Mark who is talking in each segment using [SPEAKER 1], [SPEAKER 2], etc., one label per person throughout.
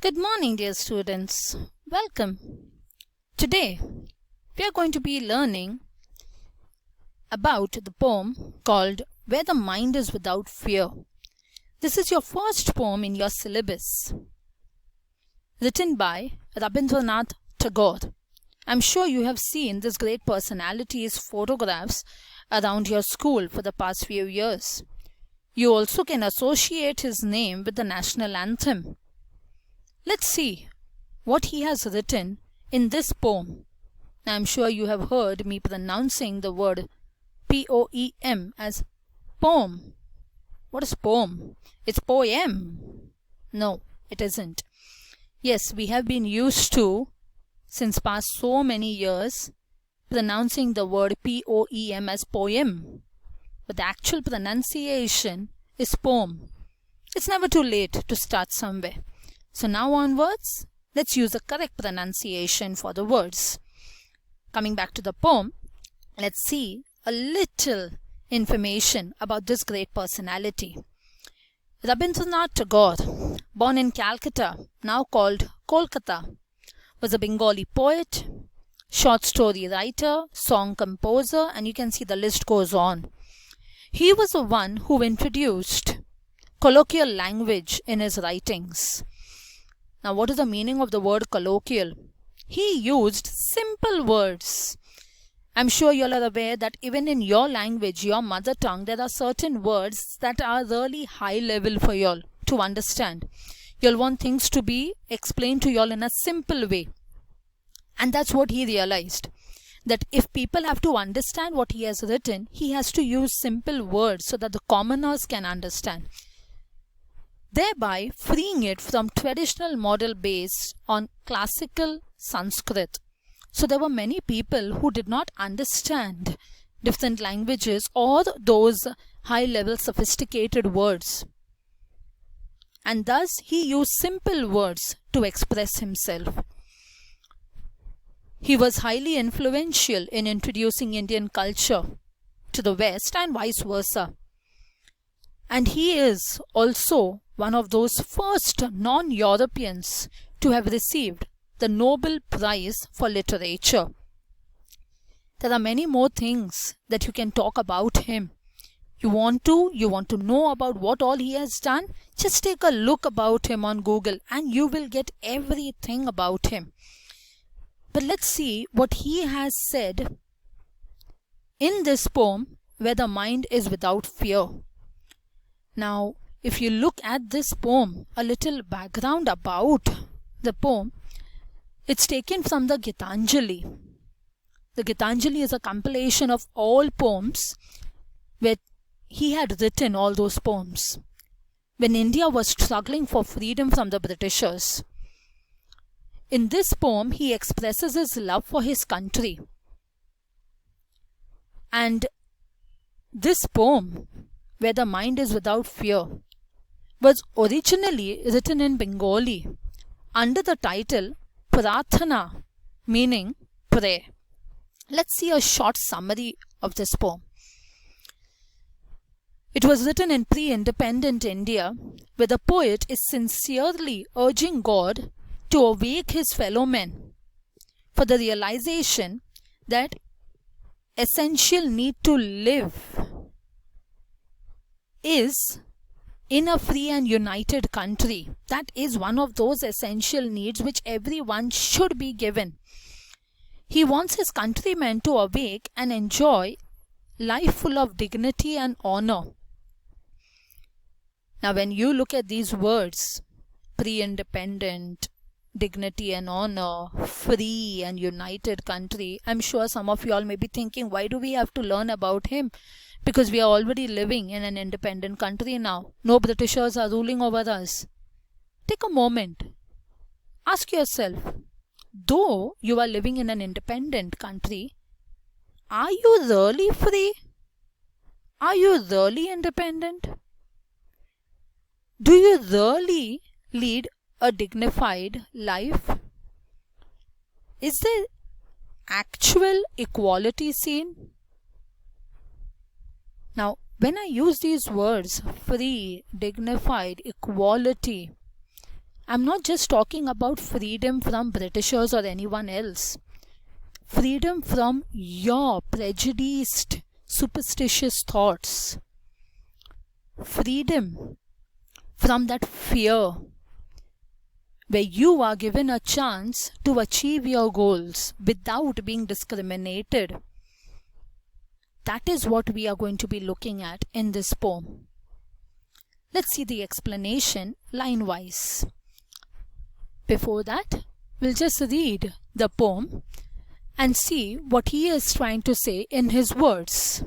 [SPEAKER 1] Good morning, dear students. Welcome. Today, we are going to be learning about the poem called Where the Mind is Without Fear. This is your first poem in your syllabus, written by Rabindranath Tagore. I'm sure you have seen this great personality's photographs around your school for the past few years. You also can associate his name with the national anthem. Let's see what he has written in this poem. I'm sure you have heard me pronouncing the word P-O-E-M as poem. What is poem? It's poem. No, it isn't. Yes, we have been used to, since past so many years, pronouncing the word P-O-E-M as poem. But the actual pronunciation is poem. It's never too late to start somewhere. So now onwards, let's use the correct pronunciation for the words. Coming back to the poem, let's see a little information about this great personality. Rabindranath Tagore, born in Calcutta, now called Kolkata, was a Bengali poet, short story writer, song composer, and you can see the list goes on. He was the one who introduced colloquial language in his writings. Now, what is the meaning of the word colloquial? He used simple words. I'm sure you all are aware that even in your language, your mother tongue, there are certain words that are really high level for you all to understand. You'll want things to be explained to you all in a simple way. And that's what he realized. That if people have to understand what he has written, he has to use simple words so that the commoners can understand, thereby freeing it from traditional model based on classical Sanskrit. So there were many people who did not understand different languages or those high-level sophisticated words. And thus he used simple words to express himself. He was highly influential in introducing Indian culture to the West and vice versa. And he is also one of those first non-Europeans to have received the Nobel Prize for Literature. There are many more things that you can talk about him. You want to know about what all he has done? Just take a look about him on Google and you will get everything about him. But let's see what he has said in this poem, Where the Mind is Without Fear. Now, if you look at this poem, a little background about the poem, it's taken from the Gitanjali. The Gitanjali is a compilation of all poems where he had written all those poems when India was struggling for freedom from the Britishers. In this poem, he expresses his love for his country. And this poem, Where the Mind is Without Fear, was originally written in Bengali under the title Prarthana, meaning prayer. Let's see a short summary of this poem. It was written in pre-independent India, where the poet is sincerely urging God to awake his fellow men for the realization that essential need to live is in a free and united country. That is one of those essential needs which everyone should be given. He wants his countrymen to awake and enjoy life full of dignity and honor. Now, when you look at these words, pre-independent, dignity and honor, free and united country, I'm sure some of you all may be thinking, why do we have to learn about him? Because we are already living in an independent country now. No Britishers are ruling over us. Take a moment. Ask yourself, though you are living in an independent country, are you really free? Are you really independent? Do you really lead a dignified life? Is there actual equality seen? Now, when I use these words, free, dignified, equality, I'm not just talking about freedom from Britishers or anyone else. Freedom from your prejudiced, superstitious thoughts. Freedom from that fear, where you are given a chance to achieve your goals without being discriminated. That is what we are going to be looking at in this poem. Let's see the explanation line-wise. Before that, we'll just read the poem and see what he is trying to say in his words.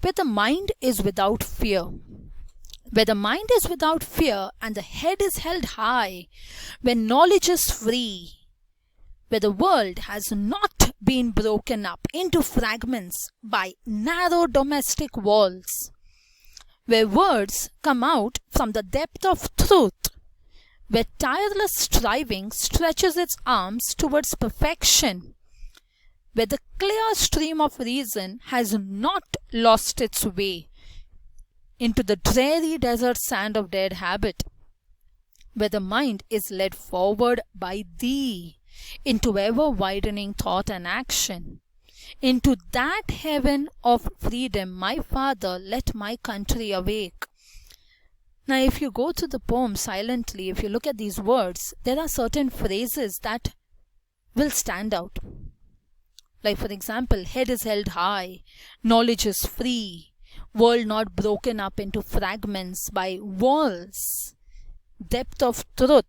[SPEAKER 1] Where the mind is without fear. Where the mind is without fear and the head is held high, where knowledge is free, where the world has not been broken up into fragments by narrow domestic walls, where words come out from the depth of truth, where tireless striving stretches its arms towards perfection, where the clear stream of reason has not lost its way into the dreary desert sand of dead habit, where the mind is led forward by thee into ever-widening thought and action. Into that heaven of freedom, my Father, let my country awake. Now, if you go through the poem silently, if you look at these words, there are certain phrases that will stand out. Like, for example, head is held high, knowledge is free, world not broken up into fragments by walls, depth of truth,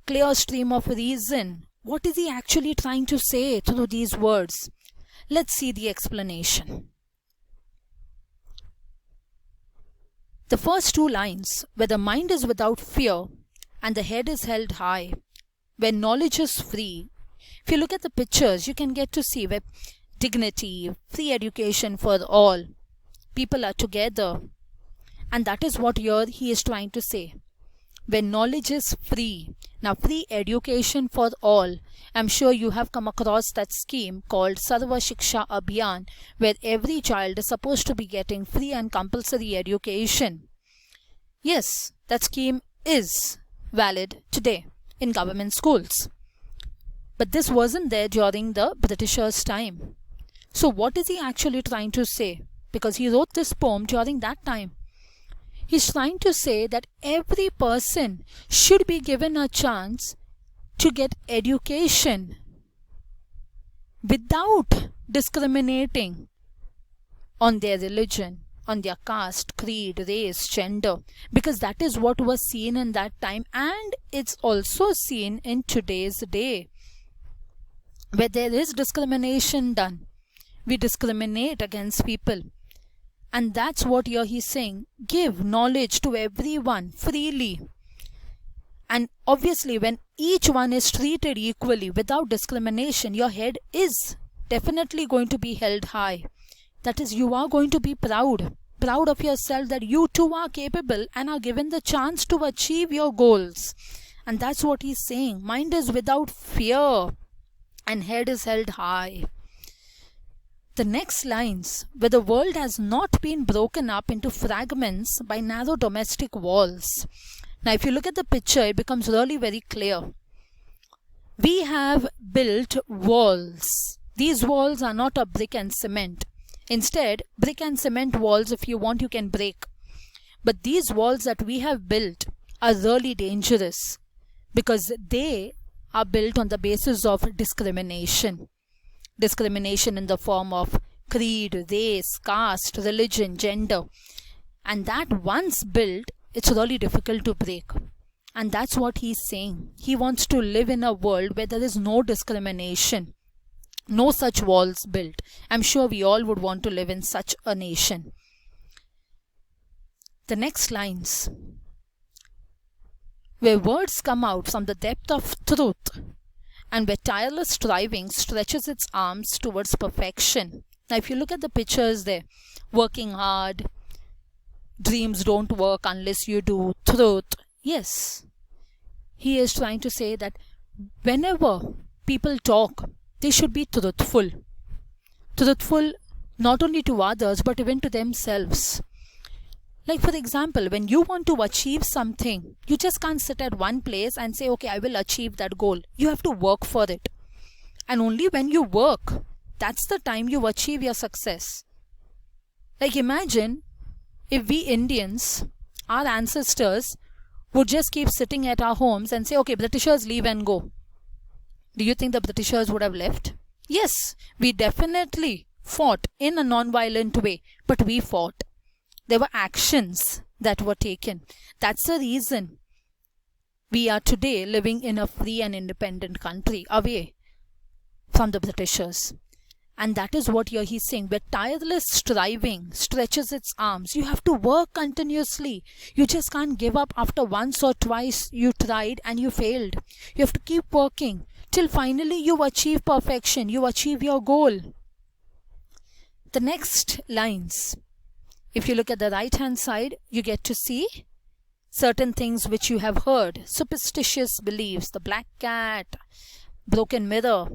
[SPEAKER 1] clear stream of reason. What is he actually trying to say through these words? Let's see the explanation. The first two lines, where the mind is without fear and the head is held high, where knowledge is free. If you look at the pictures, you can get to see where dignity, free education for all. People are together. And that is what here he is trying to say. Where knowledge is free. Now, free education for all. I'm sure you have come across that scheme called Sarva Shiksha Abhiyan, where every child is supposed to be getting free and compulsory education. Yes, that scheme is valid today in government schools. But this wasn't there during the Britishers' time. So what is he actually trying to say? Because he wrote this poem during that time. He's trying to say that every person should be given a chance to get education without discriminating on their religion, on their caste, creed, race, gender, because that is what was seen in that time, and it's also seen in today's day, where there is discrimination done. We discriminate against people. And that's what here he's saying. Give knowledge to everyone freely. And obviously, when each one is treated equally without discrimination, your head is definitely going to be held high. That is, you are going to be proud of yourself that you too are capable and are given the chance to achieve your goals. And that's what he's saying. Mind is without fear and head is held high. The next lines, where the world has not been broken up into fragments by narrow domestic walls. Now, if you look at the picture, it becomes really very clear. We have built walls. These walls are not of brick and cement. Instead, brick and cement walls, if you want, you can break. But these walls that we have built are really dangerous because they are built on the basis of discrimination. Discrimination in the form of creed, race, caste, religion, gender. And that once built, it's really difficult to break. And that's what he's saying. He wants to live in a world where there is no discrimination. No such walls built. I'm sure we all would want to live in such a nation. The next lines, where words come out from the depth of truth and where tireless striving stretches its arms towards perfection. Now, if you look at the pictures there, working hard, dreams don't work unless you do, truth. Yes, he is trying to say that whenever people talk, they should be truthful. Truthful not only to others, but even to themselves. Like for example, when you want to achieve something, you just can't sit at one place and say, okay, I will achieve that goal. You have to work for it. And only when you work, that's the time you achieve your success. Like imagine if we Indians, our ancestors, would just keep sitting at our homes and say, okay, Britishers leave and go. Do you think the Britishers would have left? Yes, we definitely fought in a non-violent way, but we fought. There were actions that were taken. That's the reason we are today living in a free and independent country, away from the Britishers. And that is what he's saying, where tireless striving stretches its arms. You have to work continuously. You just can't give up after once or twice you tried and you failed. You have to keep working till finally you achieve perfection. You achieve your goal. The next lines, if you look at the right hand side, you get to see certain things which you have heard. Superstitious beliefs, the black cat, broken mirror.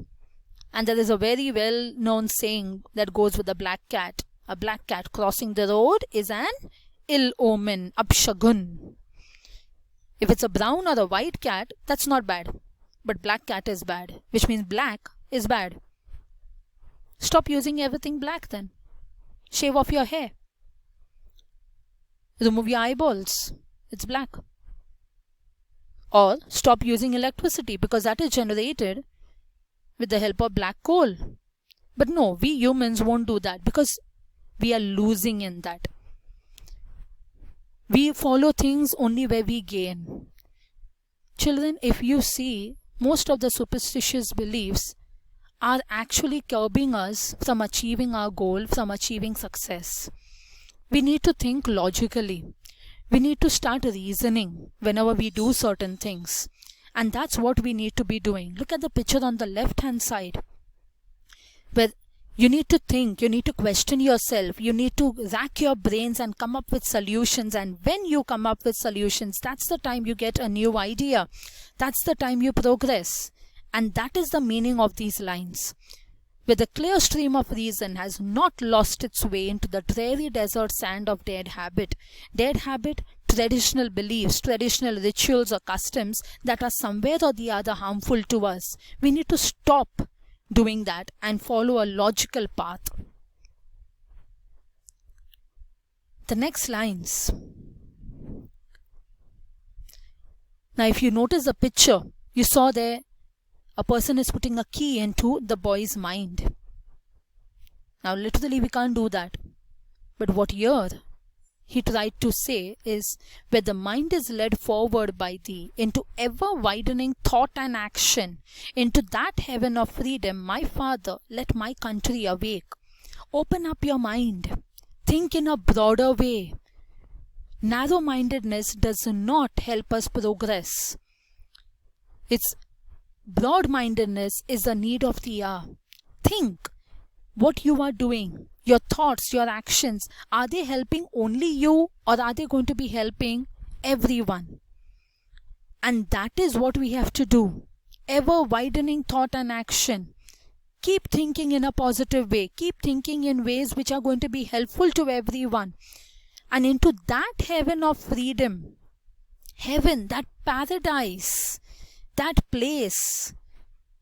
[SPEAKER 1] And there is a very well-known saying that goes with the black cat. A black cat crossing the road is an ill omen, apshagun. If it's a brown or a white cat, that's not bad. But black cat is bad, which means black is bad. Stop using everything black then. Shave off your hair. Remove your eyeballs. It's black. Or stop using electricity because that is generated with the help of black coal. But no, we humans won't do that because we are losing in that. We follow things only where we gain. Children, if you see, most of the superstitious beliefs are actually curbing us from achieving our goal, from achieving success. We need to think logically. We need to start reasoning whenever we do certain things. And that's what we need to be doing. Look at the picture on the left hand side, where you need to think, you need to question yourself, you need to rack your brains and come up with solutions. And when you come up with solutions, that's the time you get a new idea. That's the time you progress. And that is the meaning of these lines. Where the clear stream of reason has not lost its way into the dreary desert sand of dead habit. Dead habit, traditional beliefs, traditional rituals or customs that are somewhere or the other harmful to us. We need to stop doing that and follow a logical path. The next lines. Now if you notice the picture, you saw there a person is putting a key into the boy's mind. Now literally we can't do that. But what here he tried to say is, where the mind is led forward by thee into ever widening thought and action, into that heaven of freedom, my Father, let my country awake. Open up your mind. Think in a broader way. Narrow-mindedness does not help us progress. It's broad-mindedness is the need of the hour. Think what you are doing, your thoughts, your actions. Are they helping only you or are they going to be helping everyone? And that is what we have to do. Ever widening thought and action. Keep thinking in a positive way. Keep thinking in ways which are going to be helpful to everyone. And into that heaven of freedom, heaven, that paradise, that place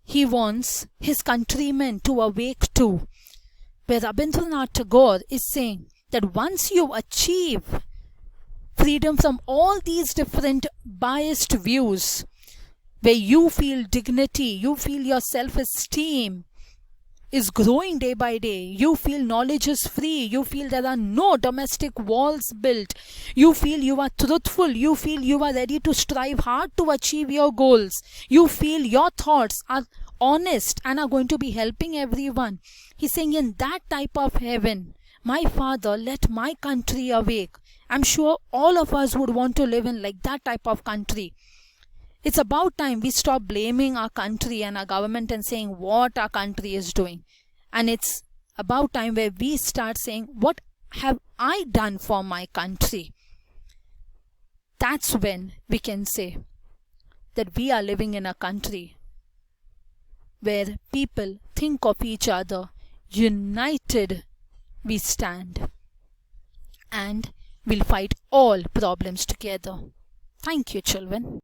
[SPEAKER 1] he wants his countrymen to awake to, where Rabindranath Tagore is saying that once you achieve freedom from all these different biased views, where you feel dignity, you feel your self-esteem is growing day by day, you feel knowledge is free, you feel there are no domestic walls built, you feel you are truthful, you feel you are ready to strive hard to achieve your goals, you feel your thoughts are honest and are going to be helping everyone. He's saying in that type of heaven, my Father, let my country awake. I'm sure all of us would want to live in like that type of country. It's about time we stop blaming our country and our government and saying what our country is doing. And it's about time where we start saying, what have I done for my country? That's when we can say that we are living in a country where people think of each other, united we stand. And we'll fight all problems together. Thank you, children.